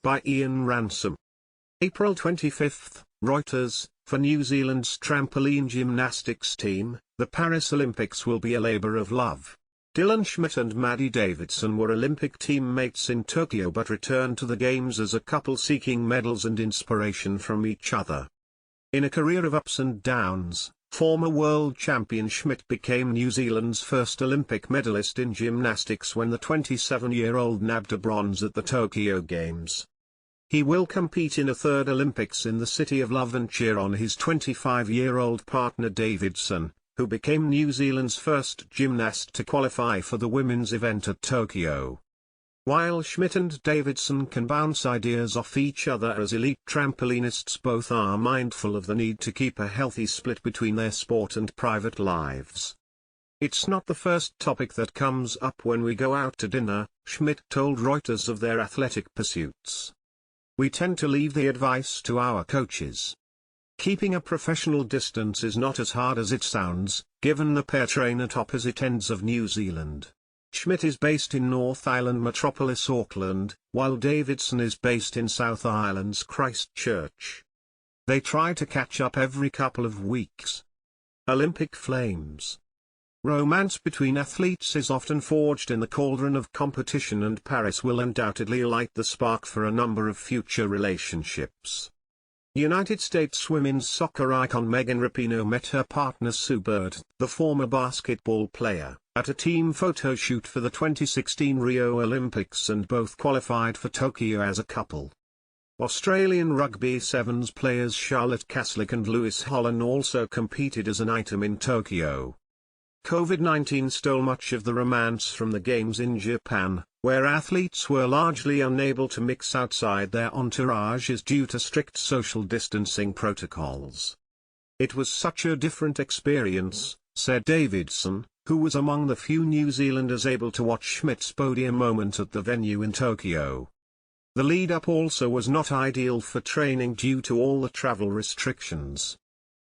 by Ian Ransom. April 25, Reuters. For New Zealand's trampoline gymnastics team, the Paris Olympics will be a labour of love. Dylan Schmidt and Maddie Davidson were Olympic teammates in Tokyo but returned to the Games as a couple seeking medals and inspiration from each other. In a career of ups and downs, former world champion Schmidt became New Zealand's first Olympic medalist in gymnastics when the 27-year-old nabbed a bronze at the Tokyo Games. He will compete in a third Olympics in the City of Love and cheer on his 25-year-old partner Davidson, who became New Zealand's first gymnast to qualify for the women's event at Tokyo. While Schmidt and Davidson can bounce ideas off each other as elite trampolinists, both are mindful of the need to keep a healthy split between their sport and private lives. "It's not the first topic that comes up when we go out to dinner," Schmidt told Reuters of their athletic pursuits. "We tend to leave the advice to our coaches. Keeping a professional distance is not as hard as it sounds, given the pair train at opposite ends of New Zealand." Schmidt is based in North Island metropolis Auckland, while Davidson is based in South Island's Christchurch. They try to catch up every couple of weeks. Olympic flames. Romance between athletes is often forged in the cauldron of competition, and Paris will undoubtedly light the spark for a number of future relationships. United States women's soccer icon Megan Rapinoe met her partner Sue Bird, the former basketball player, at a team photo shoot for the 2016 Rio Olympics, and both qualified for Tokyo as a couple. Australian rugby sevens players Charlotte Caslick and Lewis Holland also competed as an item in Tokyo. COVID-19 stole much of the romance from the Games in Japan, where athletes were largely unable to mix outside their entourages due to strict social distancing protocols. "It was such a different experience," said Davidson, who was among the few New Zealanders able to watch Schmidt's podium moment at the venue in Tokyo. "The lead-up also was not ideal for training due to all the travel restrictions.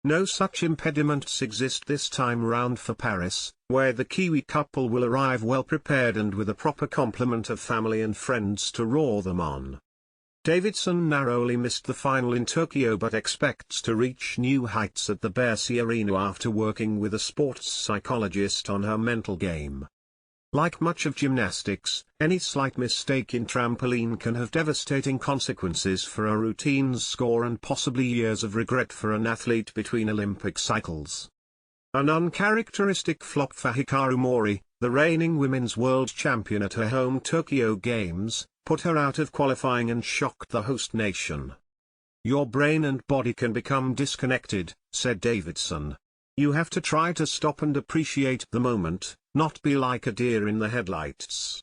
No such impediments exist this time round for Paris, where the Kiwi couple will arrive well prepared and with a proper complement of family and friends to roar them on." Davidson narrowly missed the final in Tokyo but expects to reach new heights at the Bercy Arena after working with a sports psychologist on her mental game. Like much of gymnastics, any slight mistake in trampoline can have devastating consequences for a routine's score and possibly years of regret for an athlete between Olympic cycles. An uncharacteristic flop for Hikaru Mori, the reigning women's world champion at her home Tokyo Games, put her out of qualifying and shocked the host nation. "Your brain and body can become disconnected," said Davidson. "You have to try to stop and appreciate the moment, not be like a deer in the headlights."